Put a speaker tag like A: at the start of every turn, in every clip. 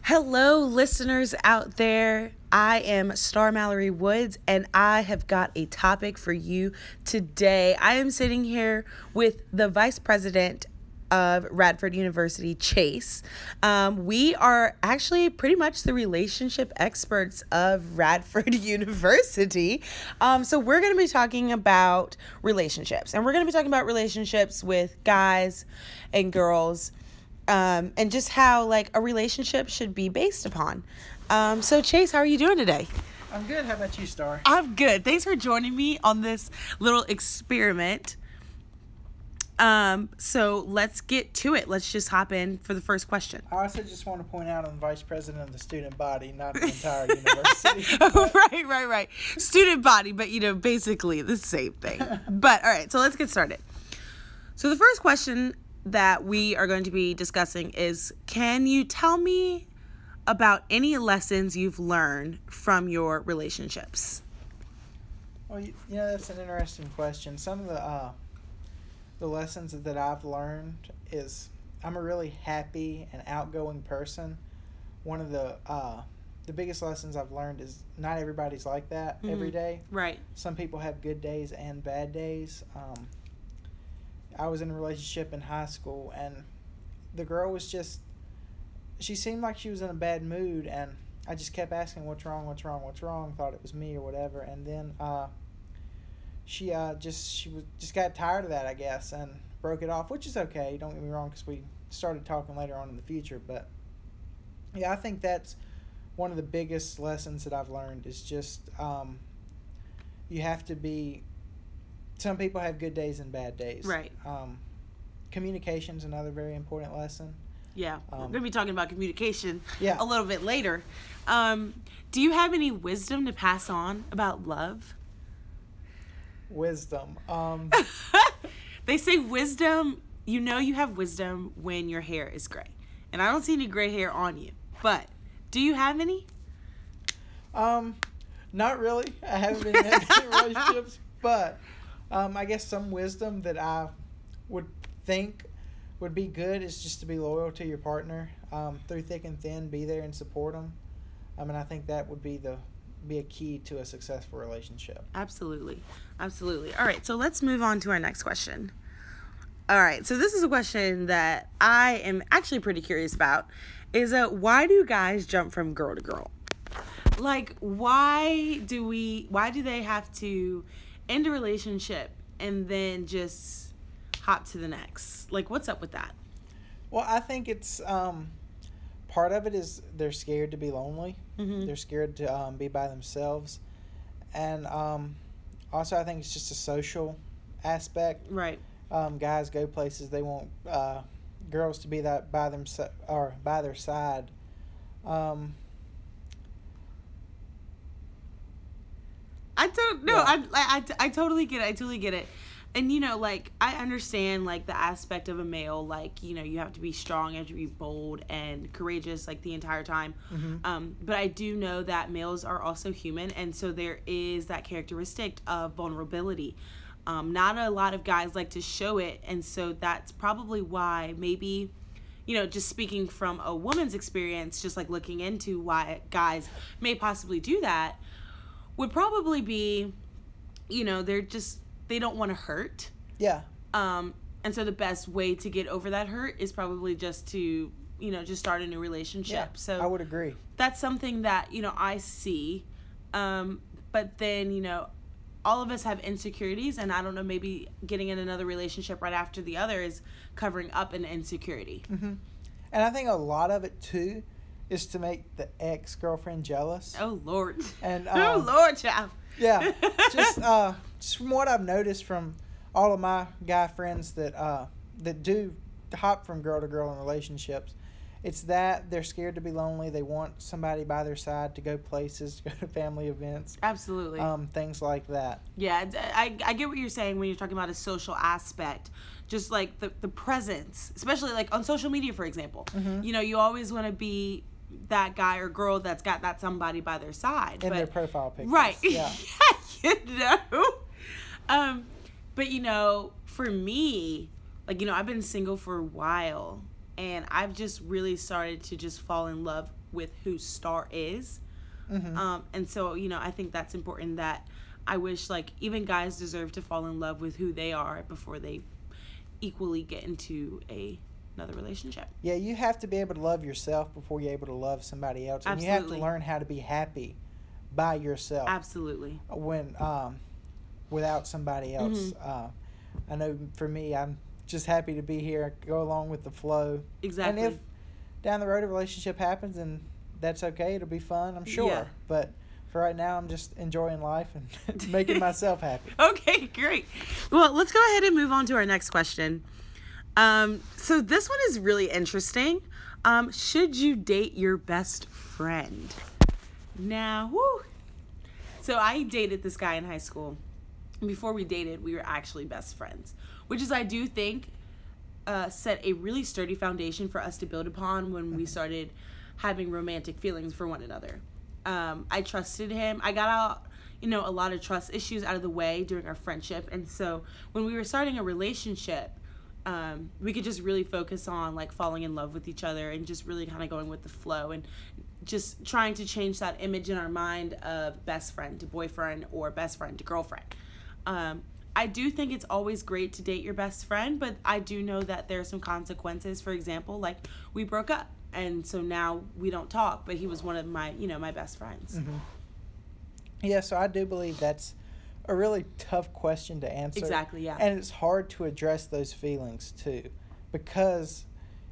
A: Hello, listeners out there. I am Starr Mallory Woods, and I have got a topic for you today. I am sitting here with the Vice President of Radford University, Chase. We are actually pretty much the relationship experts of Radford University. So we're going to be talking about relationships, and we're going to be talking about relationships with guys and girls. And just how like a relationship should be based upon. So Chase, how are you doing today?
B: I'm good. How about you, Starr?
A: I'm good. Thanks for joining me on this little experiment. So let's get to it. Let's just hop in for the first question.
B: I also just want to point out I'm the vice president of the student body, not the entire university.
A: Right. Student body, but basically the same thing. But all right, so let's get started. So the first question that we are going to be discussing is, can you tell me about any lessons you've learned from your relationships?
B: Well, that's an interesting question. Some of the lessons that I've learned is I'm a really happy and outgoing person. One of the biggest lessons I've learned is not everybody's like that every day.
A: Right.
B: Some people have good days and bad days. I was in a relationship in high school, and the girl was she seemed like she was in a bad mood, and I just kept asking, what's wrong, thought it was me or whatever, and then she just got tired of that, I guess, and broke it off, which is okay, don't get me wrong, because we started talking later on in the future, but yeah, I think that's one of the biggest lessons that I've learned is just you have to be. Some people have good days and bad days.
A: Right.
B: Communication is another very important lesson.
A: Yeah. We're going to be talking about communication
B: a
A: little bit later. Do you have any wisdom to pass on about love?
B: Wisdom.
A: They say wisdom, you have wisdom when your hair is gray. And I don't see any gray hair on you. But do you have any?
B: Not really. I haven't been in any relationships, but I guess some wisdom that I would think would be good is just to be loyal to your partner through thick and thin. Be there and support them. And I think that would be a key to a successful relationship.
A: Absolutely. All right, so let's move on to our next question. All right, so this is a question that I am actually pretty curious about. Is why do guys jump from girl to girl? Like, why do they have to end a relationship and then just hop to the next? Like, what's up with that?
B: Well, I think it's part of it is they're scared to be lonely.
A: Mm-hmm.
B: They're scared to be by themselves, and also I think it's just a social aspect.
A: Right.
B: Guys go places they want girls to be that by themselves or by their side.
A: I don't know.
B: Yeah.
A: I totally get it. And, I understand, the aspect of a male, you have to be strong, you have to be bold and courageous, the entire time.
B: Mm-hmm.
A: But I do know that males are also human, and so there is that characteristic of vulnerability. Not a lot of guys like to show it, and so that's probably why maybe, just speaking from a woman's experience, just, looking into why guys may possibly do that, would probably be, they don't want to hurt.
B: Yeah.
A: And so the best way to get over that hurt is probably just to, just start a new relationship.
B: Yeah,
A: so
B: I would agree.
A: That's something that, I see. But then, all of us have insecurities, and I don't know, maybe getting in another relationship right after the other is covering up an insecurity.
B: Mm-hmm. And I think a lot of it, too, is to make the ex-girlfriend jealous.
A: Oh, Lord.
B: And
A: oh, Lord, child.
B: Yeah. Just from what I've noticed from all of my guy friends that do hop from girl to girl in relationships, it's that they're scared to be lonely. They want somebody by their side to go places, to go to family events.
A: Absolutely.
B: Things like that.
A: Yeah, I get what you're saying when you're talking about a social aspect. Just the presence, especially on social media, for example.
B: Mm-hmm.
A: You always want to be that guy or girl that's got that somebody by their side.
B: In their profile pictures.
A: Right.
B: Yeah.
A: But, for me, I've been single for a while. and I've just really started to just fall in love with who Starr is. And so, you know, I think that's important, that I wish, like, even guys deserve to fall in love with who they are before they equally get into another relationship.
B: Yeah, you have to be able to love yourself before you're able to love somebody else. And you have to learn how to be happy by yourself.
A: Absolutely.
B: When without somebody else. I know for me, I'm just happy to be here, go along with the flow.
A: Exactly.
B: And if down the road a relationship happens, and that's okay, it'll be fun, I'm sure.
A: Yeah.
B: But for right now, I'm just enjoying life and making myself happy.
A: Okay, great. Well, let's go ahead and move on to our next question. So this one is really interesting. Should you date your best friend? Now, so I dated this guy in high school. Before we dated, we were actually best friends, which is, I do think, set a really sturdy foundation for us to build upon when we started having romantic feelings for one another. I trusted him. I got out, you know, a lot of trust issues out of the way during our friendship. And so when we were starting a relationship, we could just really focus on, like, falling in love with each other and just really kind of going with the flow and just trying to change that image in our mind of best friend to boyfriend or best friend to girlfriend. I do think it's always great to date your best friend, but I do know that there are some consequences. For example, like, we broke up, and so now we don't talk, but he was one of my, you know, my best friends.
B: Yeah, so I do believe that's a really tough question to answer.
A: Exactly, yeah.
B: And it's hard to address those feelings, too, because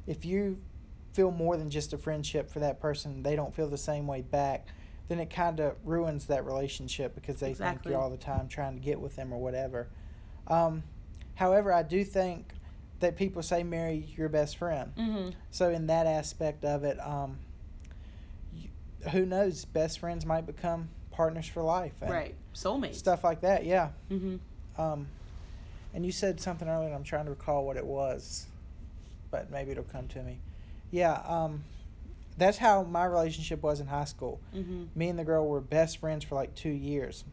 B: if you feel more than just a friendship for that person, they don't feel the same way back, then it kind of ruins that relationship because they think you're all the time trying to get with them or whatever. However, I do think that people say marry your best friend. So in that aspect of it, who knows? Best friends might become partners for life. And
A: right. Soulmates.
B: Stuff like that, yeah. And you said something earlier, and I'm trying to recall what it was, but maybe it'll come to me. Yeah, that's how my relationship was in high school. Me and the girl were best friends for like 2 years.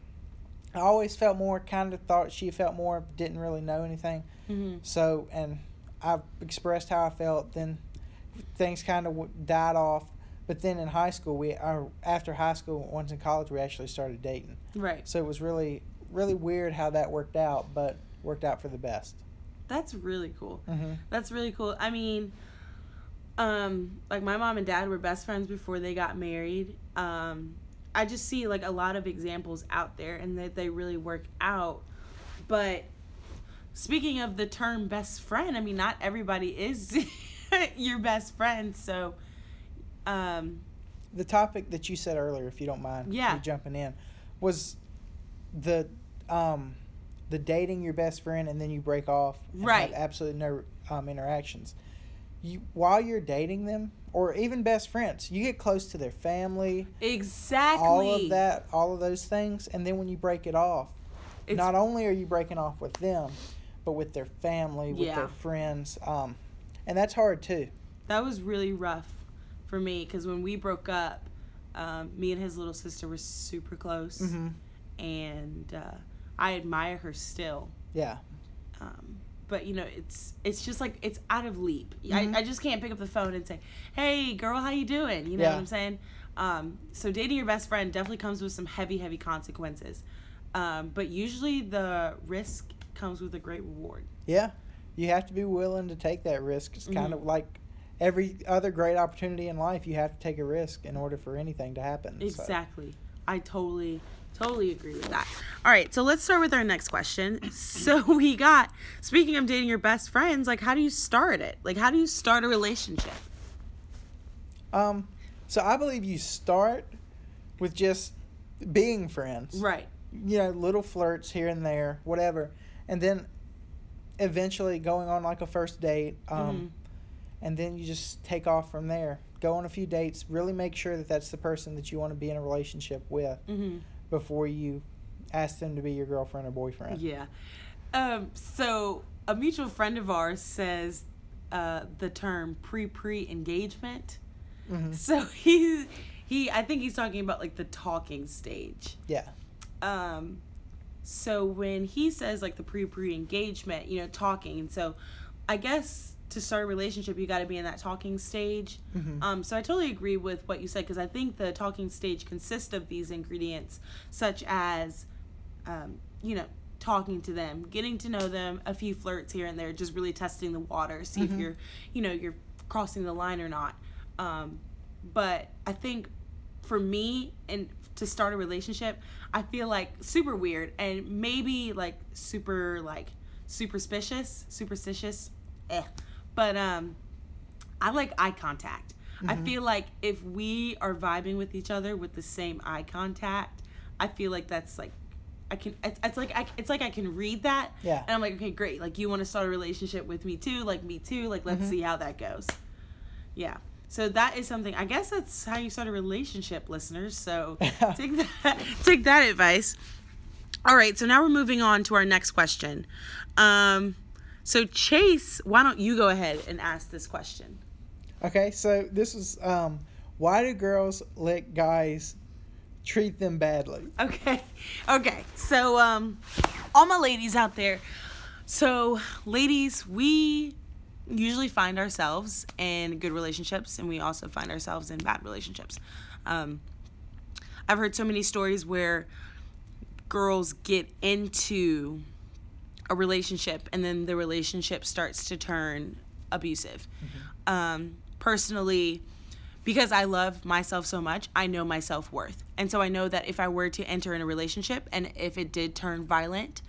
B: I always felt more, kind of thought she felt more, didn't really know anything. So, and I expressed how I felt, then things kind of died off. But then in high school, after high school, once in college, we actually started dating.
A: Right.
B: So it was really, really weird how that worked out, but worked out for the best.
A: That's really cool. That's really cool. I mean, like, my mom and dad were best friends before they got married. I just see, like, a lot of examples out there and that they really work out. But speaking of the term best friend, I mean, not everybody is your best friend. So
B: the topic that you said earlier, if you don't mind me jumping in, was the dating your best friend and then you break off and have absolutely no interactions. While you're dating them, or even best friends, you get close to their family.
A: Exactly.
B: All of those things. And then when you break it off, not only are you breaking off with them, but with their family, with their friends. And that's hard too.
A: That was really rough for me, because when we broke up, me and his little sister were super close. And I admire her still.
B: Yeah.
A: But, you know, it's just like, it's out of leap. I just can't pick up the phone and say, hey, girl, how you doing? You know what I'm saying? So dating your best friend definitely comes with some heavy, heavy consequences. But usually the risk comes with a great reward. Yeah.
B: You have to be willing to take that risk. It's kind of like every other great opportunity in life. You have to take a risk in order for anything to happen.
A: Exactly. So. I totally agree with that. All right, so let's start with our next question. So we got, speaking of dating your best friends, like, how do you start it? Like, how do you start a relationship?
B: So I believe you start with just being friends.
A: Right.
B: You know, little flirts here and there, whatever. And then eventually going on like a first date. And then you just take off from there. Go on a few dates. Really make sure that that's the person that you want to be in a relationship with before you ask them to be your girlfriend or boyfriend.
A: Yeah. So a mutual friend of ours says the term pre-engagement. So he I think he's talking about, like, the talking stage.
B: Yeah.
A: So when he says, like, the pre-engagement, you know, talking, and so I guess to start a relationship, you got to be in that talking stage. So I totally agree with what you said, because I think the talking stage consists of these ingredients, such as, talking to them, getting to know them, a few flirts here and there, just really testing the water, see if you're crossing the line or not. But I think for me, and to start a relationship, I feel like super weird and maybe like superstitious. But I like eye contact. I feel like if we are vibing with each other with the same eye contact, I feel like that's like, it's like I can read that.
B: Yeah.
A: And I'm like, okay, great. Like, you want to start a relationship with me too? Like, me too. Like, let's see how that goes. Yeah. So that is something, I guess that's how you start a relationship, listeners. So take that advice. All right. So now we're moving on to our next question. So Chase, why don't you go ahead and ask this question?
B: Okay. So this is, why do girls let guys treat them badly?
A: Okay. So, all my ladies out there. So, ladies, we usually find ourselves in good relationships, and we also find ourselves in bad relationships. I've heard so many stories where girls get into a relationship and then the relationship starts to turn abusive. Personally, because I love myself so much, I know my self-worth. And so I know that if I were to enter in a relationship and if it did turn violent,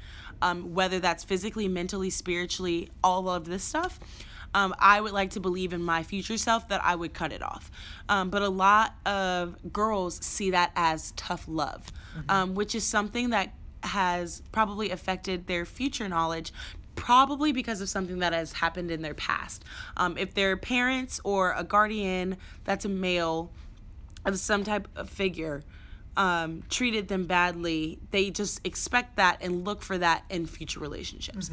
A: whether that's physically, mentally, spiritually, all of this stuff, I would like to believe in my future self that I would cut it off. But a lot of girls see that as tough love, which is something that has probably affected their future knowledge, probably because of something that has happened in their past. If their parents or a guardian that's a male of some type of figure treated them badly, they just expect that and look for that in future relationships.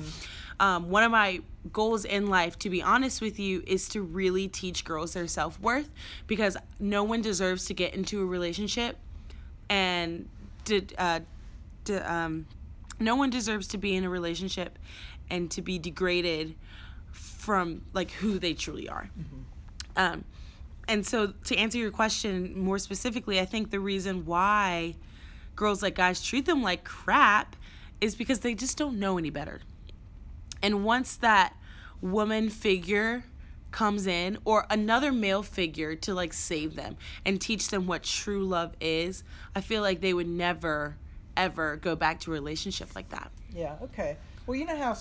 A: One of my goals in life, to be honest with you, is to really teach girls their self-worth, because no one deserves to get into a relationship and no one deserves to be in a relationship and to be degraded from like who they truly are. And so to answer your question more specifically, I think the reason why girls like guys treat them like crap is because they just don't know any better. And once that woman figure comes in, or another male figure to like save them and teach them what true love is, I feel like they would never ever go back to a relationship like that.
B: Yeah, okay. Well, you know how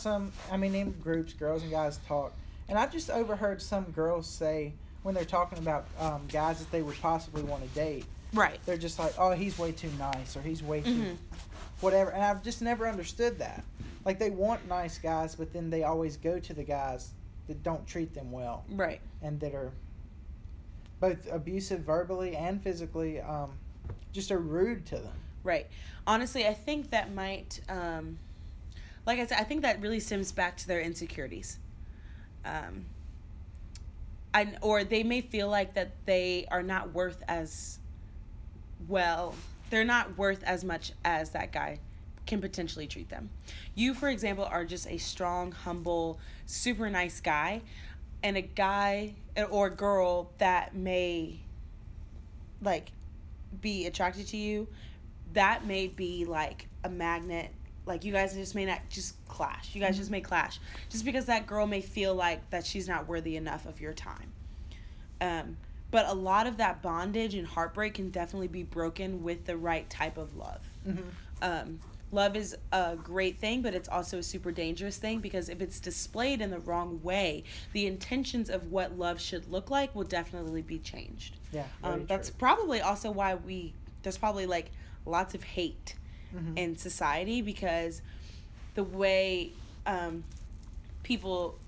B: in groups, girls and guys talk, and I've just overheard some girls say, when they're talking about guys that they would possibly want to date,
A: right,
B: they're just like, oh, he's way too nice, or he's way too whatever, and I've just never understood that. Like, they want nice guys, but then they always go to the guys that don't treat them well.
A: Right.
B: And that are both abusive verbally and physically, just are rude to them.
A: Right. Honestly, I think that might, like I said, I think that really stems back to their insecurities. Or they may feel like that they are not worth as well. They're not worth as much as that guy can potentially treat them. You, for example, are just a strong, humble, super nice guy, and a guy or girl that may like be attracted to you, that may be like a magnet. Like, you guys just may not just clash. You guys just may clash just because that girl may feel like that she's not worthy enough of your time. But a lot of that bondage and heartbreak can definitely be broken with the right type of love. Love is a great thing, but it's also a super dangerous thing, because if it's displayed in the wrong way, the intentions of what love should look like will definitely be changed.
B: Yeah,
A: that's probably also why there's probably like lots of hate in society, because the way people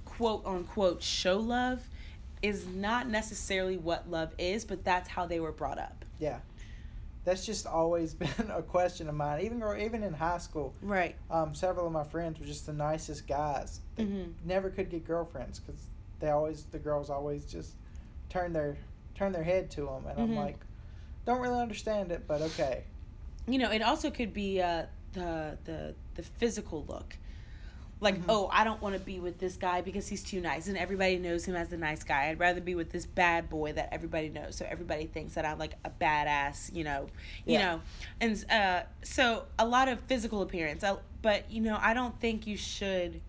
A: quote unquote show love is not necessarily what love is, but that's how they were brought up.
B: Yeah. That's just always been a question of mine. Even in high school,
A: right?
B: Several of my friends were just the nicest guys. They never could get girlfriends because the girls always just turn their head to them, and I'm like, don't really understand it, but okay.
A: You know, it also could be the physical look. Like, oh, I don't want to be with this guy because he's too nice and everybody knows him as the nice guy. I'd rather be with this bad boy that everybody knows, so everybody thinks that I'm like a badass, you know. And so a lot of physical appearance, but I don't think you should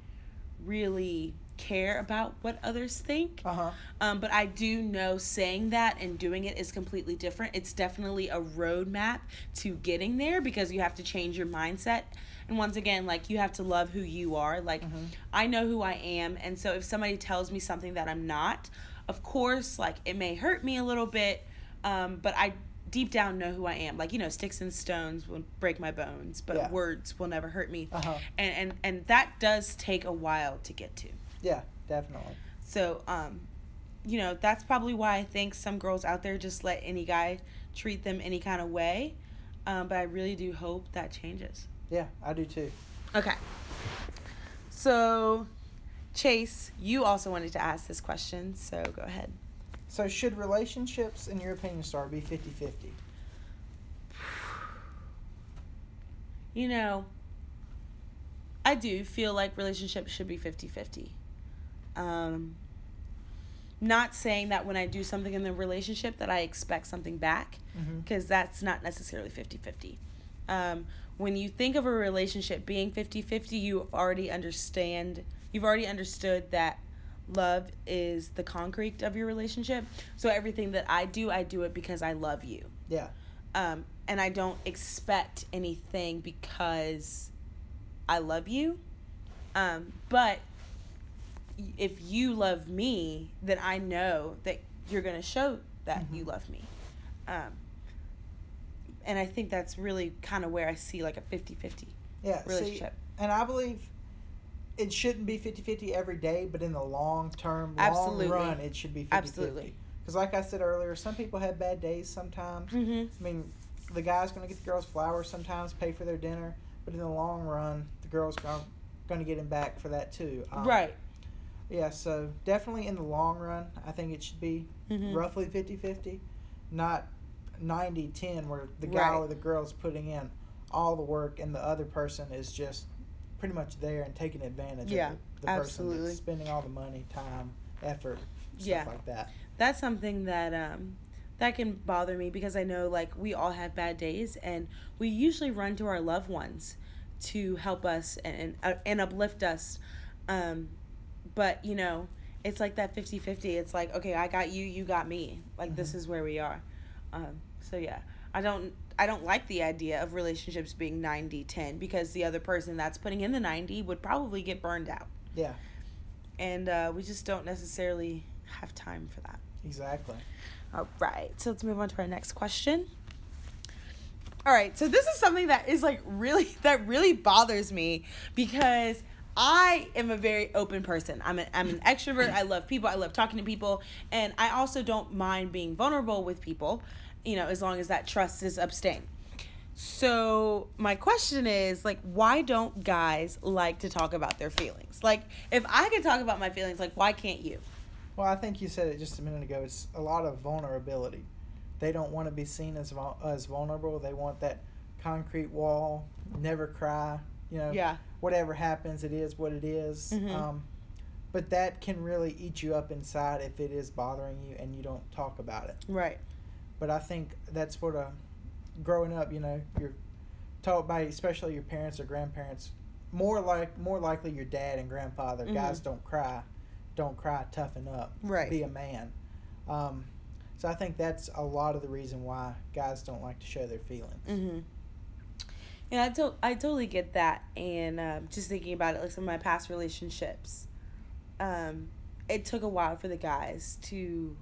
A: really care about what others think. But I do know saying that and doing it is completely different. It's definitely a roadmap to getting there, because you have to change your mindset. And once again, like, you have to love who you are. Like, I know who I am, and so if somebody tells me something that I'm not, of course, like, it may hurt me a little bit, but I deep down know who I am. Like, sticks and stones will break my bones, but words will never hurt me. And that does take a while to get to.
B: Yeah, definitely.
A: So, that's probably why I think some girls out there just let any guy treat them any kind of way. But I really do hope that changes.
B: Yeah, I do too.
A: Okay. So, Chase, you also wanted to ask this question, so go ahead.
B: So, should relationships, in your opinion, Starr, be 50-50?
A: I do feel like relationships should be 50-50. Not saying that when I do something in the relationship that I expect something back, because that's not necessarily 50-50. When you think of a relationship being 50-50, you've already understood that love is the concrete of your relationship. So everything that I do it because I love you.
B: Yeah.
A: And I don't expect anything because I love you. But if you love me, then I know that you're going to show that you love me. And I think that's really kind of where I see like a 50-50 relationship.
B: And I believe it shouldn't be 50-50 every day, but in the long term,
A: Absolutely.
B: long run, it should be 50-50.
A: Absolutely.
B: Because like I said earlier, some people have bad days sometimes. I mean, the guy's going to get the girls flowers sometimes, pay for their dinner, but in the long run, the girl's going to get him back for that too.
A: Right.
B: Yeah, so definitely in the long run, I think it should be roughly 50-50, not 90-10 where the guy or the girl's putting in all the work and the other person is just pretty much there and taking advantage of the person that's spending all the money, time, effort, stuff like that.
A: That's something that that can bother me, because I know, like, we all have bad days and we usually run to our loved ones to help us and uplift us. But, it's like that 50-50. It's like, okay, I got you, you got me. Like, this is where we are. So yeah, I don't like the idea of relationships being 90-10, because the other person that's putting in the 90 would probably get burned out.
B: Yeah.
A: And we just don't necessarily have time for that.
B: Exactly.
A: All right, so let's move on to our next question. All right, so this is something that is like really bothers me, because I am a very open person. I'm an extrovert. I love people. I love talking to people. And I also don't mind being vulnerable with people, as long as that trust is abstained. So my question is, like, why don't guys like to talk about their feelings? Like, if I can talk about my feelings, like, why can't you?
B: Well, I think you said it just a minute ago. It's a lot of vulnerability. They don't want to be seen as vulnerable. They want that concrete wall, never cry, whatever happens, it is what it is. But that can really eat you up inside if it is bothering you and you don't talk about it.
A: Right.
B: But I think that's what growing up, you're taught by especially your parents or grandparents, more likely your dad and grandfather. Guys don't cry, toughen up, be a man. So I think that's a lot of the reason why guys don't like to show their feelings.
A: Yeah, I totally get that. And just thinking about it, like some of my past relationships, it took a while for the guys to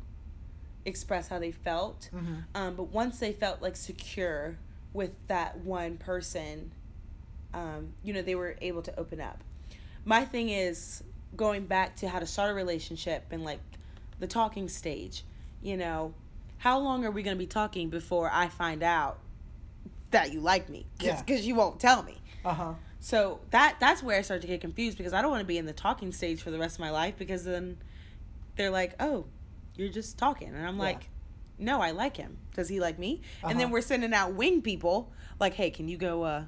A: express how they felt. But once they felt like secure with that one person, they were able to open up. My thing is going back to how to start a relationship and like the talking stage. How long are we going to be talking before I find out that you like me? Because you won't tell me. So that's where I start to get confused, because I don't want to be in the talking stage for the rest of my life, because then they're like, oh, you're just talking. And I'm like, no, I like him. Does he like me? And then we're sending out wing people like, hey, can you go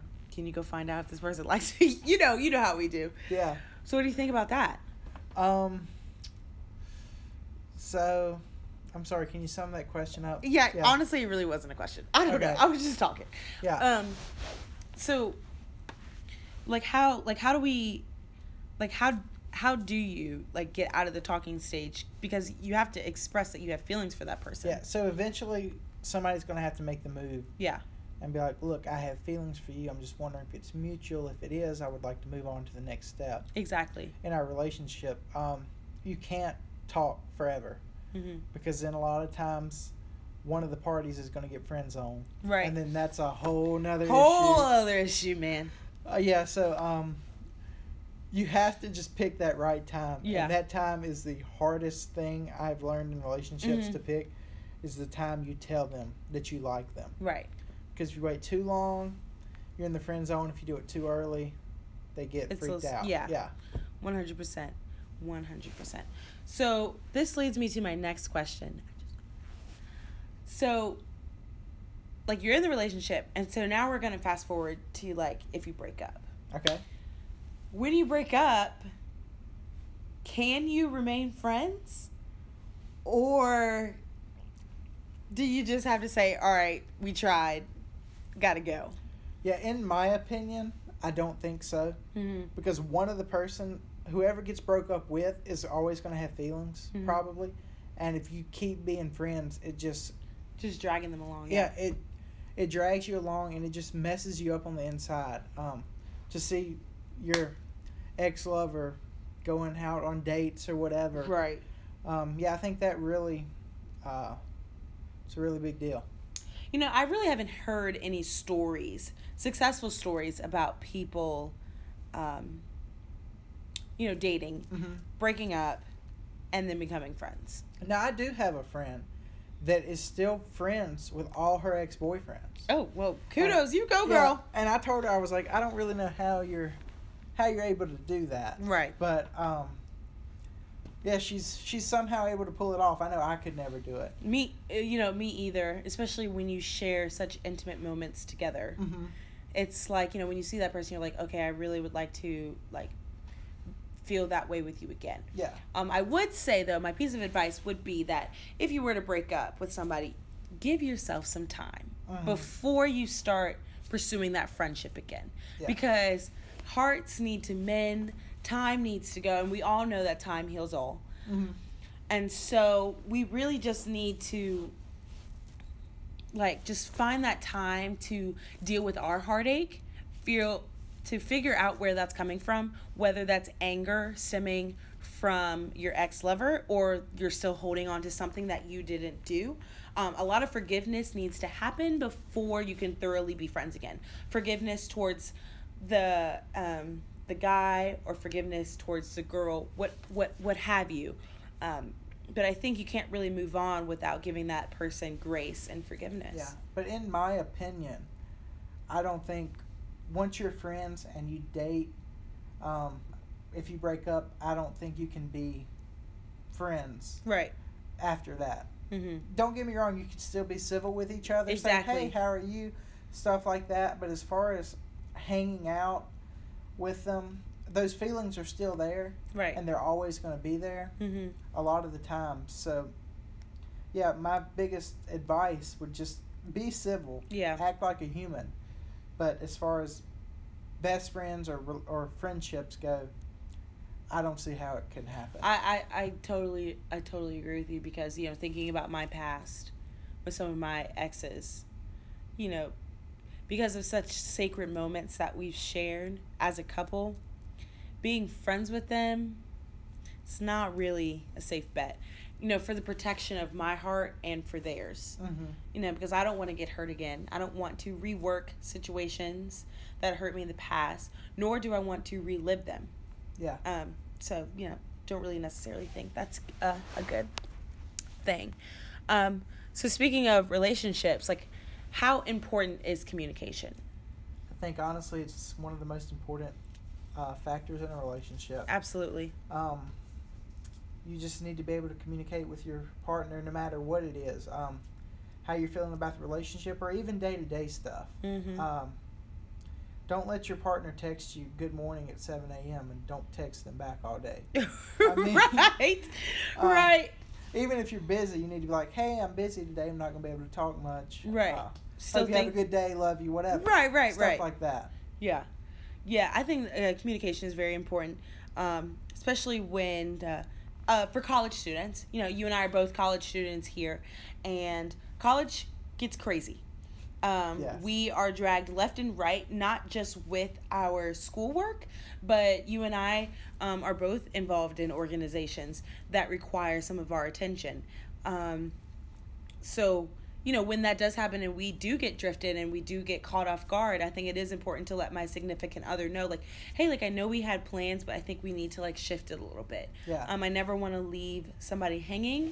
A: find out if this person likes me? You know how we do.
B: Yeah.
A: So what do you think about that?
B: So, I'm sorry, can you sum that question up?
A: Yeah. Honestly, it really wasn't a question. I don't know. I was just talking.
B: Yeah.
A: So, how do you get out of the talking stage, because you have to express that you have feelings for that person?
B: Yeah. So eventually, somebody's going to have to make the move.
A: Yeah.
B: And be like, look, I have feelings for you. I'm just wondering if it's mutual. If it is, I would like to move on to the next step.
A: Exactly.
B: In our relationship, you can't talk forever.
A: Mm-hmm.
B: Because then a lot of times one of the parties is going to get friend zoned.
A: Right.
B: And then that's a whole nother
A: other issue, man.
B: Yeah, so you have to just pick that right time.
A: Yeah.
B: And that time is the hardest thing I've learned in relationships to pick, is the time you tell them that you like them.
A: Right.
B: Because if you wait too long, you're in the friend zone. If you do it too early, they get freaked out.
A: Yeah. 100%. 100%. So this leads me to my next question. So, you're in the relationship, and so now we're going to fast forward to, if you break up.
B: Okay.
A: When you break up, can you remain friends? Or do you just have to say, all right, we tried, gotta go?
B: Yeah, in my opinion, I don't think so.
A: Mm-hmm.
B: Because one of the person, whoever gets broke up with, is always going to have feelings, probably. And if you keep being friends, it just
A: dragging them along.
B: Yeah, it drags you along, and it just messes you up on the inside. To see your ex-lover going out on dates or whatever.
A: Right.
B: I think that really, it's a really big deal.
A: I really haven't heard any successful stories about people, dating, breaking up, and then becoming friends.
B: Now, I do have a friend that is still friends with all her ex-boyfriends.
A: Oh, well, kudos. You go, girl.
B: Yeah, and I told her, I was like, I don't really know how you're able to do that.
A: Right.
B: But, yeah, she's somehow able to pull it off. I know I could never do it.
A: Me either, especially when you share such intimate moments together.
B: Mm-hmm.
A: It's like, when you see that person, you're like, okay, I really would like to, feel that way with you again.
B: Yeah.
A: I would say, though, my piece of advice would be that if you were to break up with somebody, give yourself some time before you start pursuing that friendship again.
B: Yeah.
A: Because hearts need to mend, time needs to go, and we all know that time heals all.
B: Mm-hmm.
A: And so we really just need to just find that time to deal with our heartache, to figure out where that's coming from, whether that's anger stemming from your ex-lover or you're still holding on to something that you didn't do. A lot of forgiveness needs to happen before you can thoroughly be friends again. Forgiveness towards the guy, or forgiveness towards the girl, what have you. But I think you can't really move on without giving that person grace and forgiveness.
B: Yeah, but in my opinion, I don't think once you're friends and you date, if you break up, I don't think you can be friends.
A: Right.
B: After that.
A: Mm-hmm.
B: Don't get me wrong, you can still be civil with each other.
A: Exactly.
B: Say, hey, how are you? Stuff like that. But as far as hanging out with them, those feelings are still there.
A: Right.
B: And they're always going to be there a lot of the time. So, yeah, my biggest advice would just be civil.
A: Yeah.
B: Act like a human. But as far as best friends or friendships go, I don't see how it can happen.
A: I totally agree with you, because thinking about my past with some of my exes, because of such sacred moments that we've shared as a couple, being friends with them, it's not really a safe bet. For the protection of my heart and for theirs. Mm-hmm. Because I don't want to get hurt again. I don't want to rework situations that hurt me in the past, nor do I want to relive them.
B: Yeah.
A: So, don't really necessarily think that's a good thing. So speaking of relationships, how important is communication?
B: I think, honestly, it's one of the most important factors in a relationship.
A: Absolutely.
B: You just need to be able to communicate with your partner no matter what it is. How you're feeling about the relationship, or even day-to-day stuff.
A: Mm-hmm.
B: don't let your partner text you good morning at 7 a.m. and don't text them back all day. I mean,
A: right. Right.
B: Even if you're busy, you need to be like, hey, I'm busy today. I'm not going to be able to talk much.
A: Right.
B: Hope you have a good day. Love you. Whatever.
A: Right.
B: Stuff like that.
A: Yeah. Yeah, I think communication is very important, especially when, for college students. You know, you and I are both college students here, and college gets crazy.
B: Yes.
A: We are dragged left and right, not just with our schoolwork, but you and I are both involved in organizations that require some of our attention. So, you know, when that does happen and we do get drifted and we do get caught off guard, I think it is important to let my significant other know, like, hey, like, I know we had plans, but I think we need to, like, shift it a little bit.
B: Yeah.
A: I never want to leave somebody hanging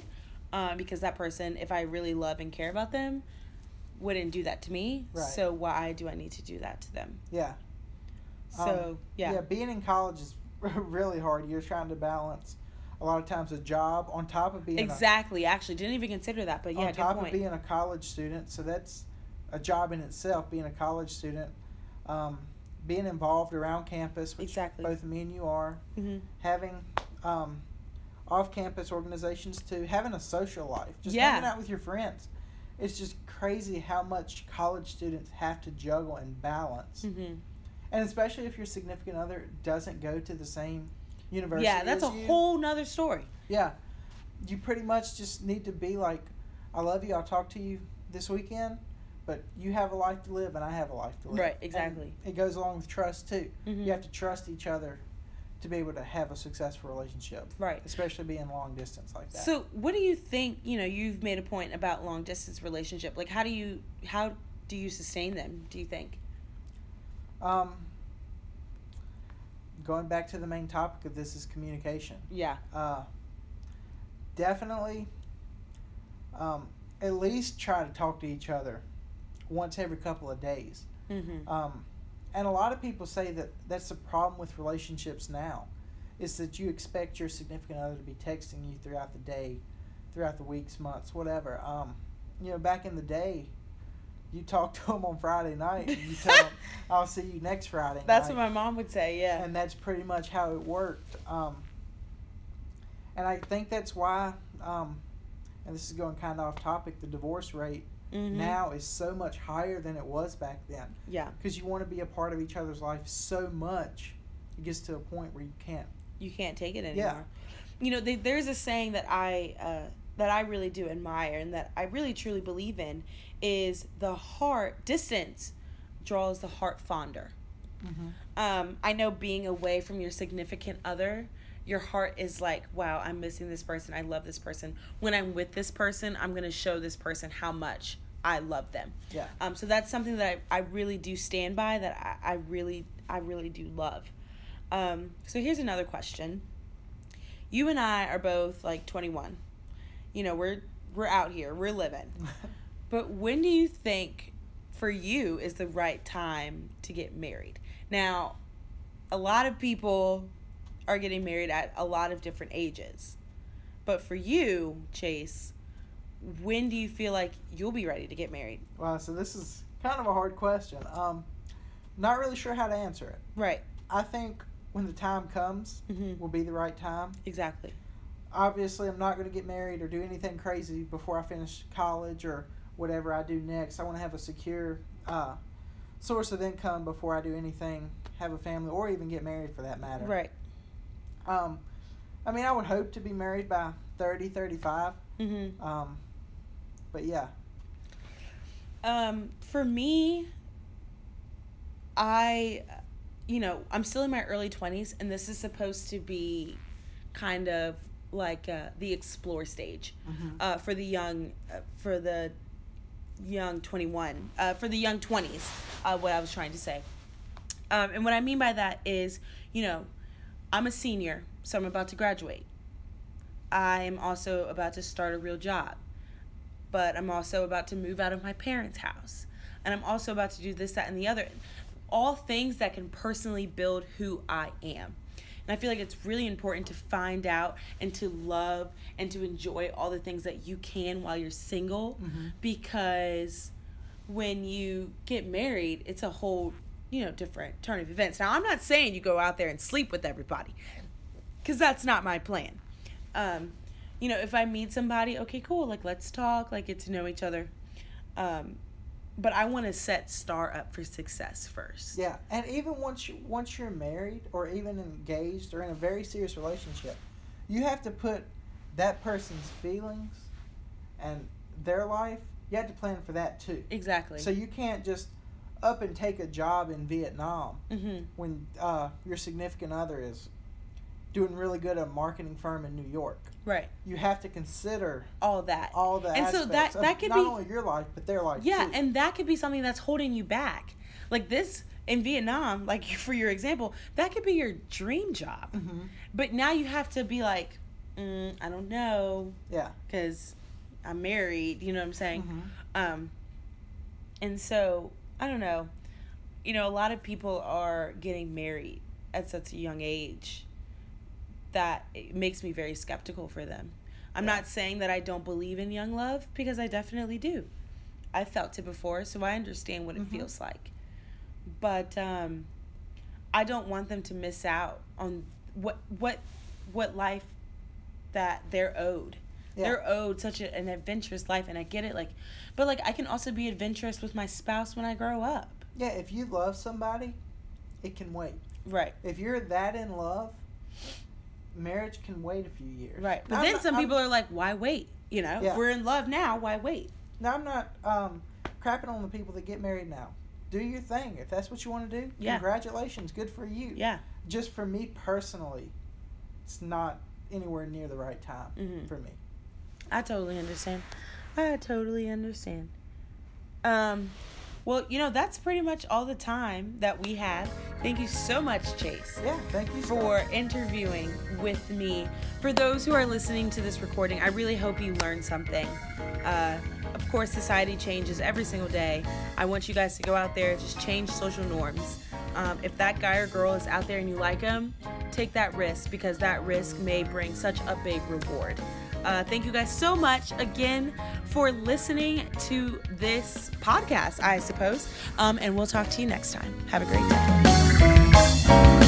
A: because that person, if I really love and care about them, wouldn't do that to me.
B: Right.
A: So why do I need to do that to them?
B: Yeah.
A: So, yeah.
B: Yeah, being in college is really hard. You're trying to balance a lot of times a job on top of being
A: Exactly. Actually, didn't even consider that, but yeah,
B: on top
A: good point.
B: of being a college student. So that's a job in itself, being a college student. Being involved around campus, which
A: Exactly.
B: both me and you are.
A: Mm-hmm.
B: Having off-campus organizations too. Having a social life. Just
A: Yeah.
B: hanging out with your friends. It's just crazy how much college students have to juggle and balance.
A: Mm-hmm.
B: And especially if your significant other doesn't go to the same university.
A: Yeah, that's a
B: as you.
A: whole nother story.
B: Yeah. You pretty much just need to be like, I love you, I'll talk to you this weekend, but you have a life to live and I have a life to live.
A: Right, exactly.
B: And it goes along with trust too.
A: Mm-hmm.
B: You have to trust each other to be able to have a successful relationship.
A: Right.
B: Especially being long distance like that.
A: So what do you think, you know, you've made a point about long distance relationship. Like how do you sustain them, do you think?
B: Going back to the main topic of this is communication.
A: Yeah.
B: Definitely at least try to talk to each other once every couple of days.
A: Mm-hmm.
B: And a lot of people say that that's the problem with relationships now, is that you expect your significant other to be texting you throughout the day, throughout the weeks, months, whatever. You know, back in the day, you talk to them on Friday night and you tell them, I'll see you next Friday night.
A: That's what my mom would say, yeah.
B: And that's pretty much how it worked. And I think that's why, and this is going kind of off topic, the divorce rate
A: Mm-hmm.
B: now is so much higher than it was back then.
A: Yeah.
B: Because you want to be a part of each other's life so much, it gets to a point where you can't.
A: You can't take it anymore.
B: Yeah.
A: You know, there's a saying that I really do admire and that I really truly believe in is distance draws the heart fonder.
B: Mm-hmm.
A: I know being away from your significant other, your heart is like, wow, I'm missing this person. I love this person. When I'm with this person, I'm going to show this person how much I love them.
B: Yeah.
A: So that's something that I really do stand by, that I really do love. So here's another question. You and I are both like 21. You know, we're out here, we're living. But when do you think for you is the right time to get married? Now, a lot of people are getting married at a lot of different ages. But for you, Chase, when do you feel like you'll be ready to get married?
B: Wow, so this is kind of a hard question. Not really sure how to answer it.
A: Right.
B: I think when the time comes,
A: Mm-hmm.
B: will be the right time.
A: Exactly.
B: Obviously, I'm not going to get married or do anything crazy before I finish college or whatever I do next. I want to have a secure source of income before I do anything, have a family, or even get married for that matter.
A: Right.
B: I mean, I would hope to be married by 30, 35.
A: Mm-hmm.
B: But yeah.
A: For me, I'm still in my early 20s, and this is supposed to be kind of like the explore stage
B: Mm-hmm.
A: for the young 21, for the young 20s, what I was trying to say. And what I mean by that is, you know, I'm a senior, so I'm about to graduate. I am also about to start a real job, but I'm also about to move out of my parents' house. And I'm also about to do this, that, and the other. All things that can personally build who I am. And I feel like it's really important to find out and to love and to enjoy all the things that you can while you're single.
B: Mm-hmm.
A: Because when you get married, it's a whole different turn of events. Now, I'm not saying you go out there and sleep with everybody, because that's not my plan. If I meet somebody, okay, cool, like, let's talk, like, get to know each other. But I want to set Starr up for success first.
B: Yeah, and even once you're married or even engaged or in a very serious relationship, you have to put that person's feelings and their life, you have to plan for that too.
A: Exactly.
B: So you can't just up and take a job in Vietnam when your significant other is doing really good at a marketing firm in New York.
A: Right.
B: You have to consider
A: all that.
B: And
A: so that could
B: not
A: be
B: only your life but their life too.
A: Yeah, and that could be something that's holding you back. Like this in Vietnam, like for your example, that could be your dream job.
B: Mm-hmm.
A: But now you have to be like, I don't know.
B: Yeah.
A: Because I'm married, you know what I'm saying?
B: Mm-hmm.
A: And so, I don't know. A lot of people are getting married at such a young age that it makes me very skeptical for them. I'm not saying that I don't believe in young love, because I definitely do. I felt it before, so I understand what it feels like. But I don't want them to miss out on what life that they're owed. Yeah. They're owed such an adventurous life, and I get it. But I can also be adventurous with my spouse when I grow up.
B: Yeah, if you love somebody, it can wait.
A: Right.
B: If you're that in love, marriage can wait a few years.
A: Right. But then some people are like, why wait? Yeah. If we're in love now, why wait?
B: Now, I'm not crapping on the people that get married now. Do your thing. If that's what you want to do, congratulations. Good for you.
A: Yeah.
B: Just for me personally, it's not anywhere near the right time for me.
A: I totally understand. Well, that's pretty much all the time that we had. Thank you so much, Chase.
B: Yeah, thank you
A: for interviewing with me. For those who are listening to this recording, I really hope you learned something. Of course, society changes every single day. I want you guys to go out there, just change social norms. If that guy or girl is out there and you like him, take that risk, because that risk may bring such a big reward. Thank you guys so much again for listening to this podcast, I suppose. And we'll talk to you next time. Have a great day.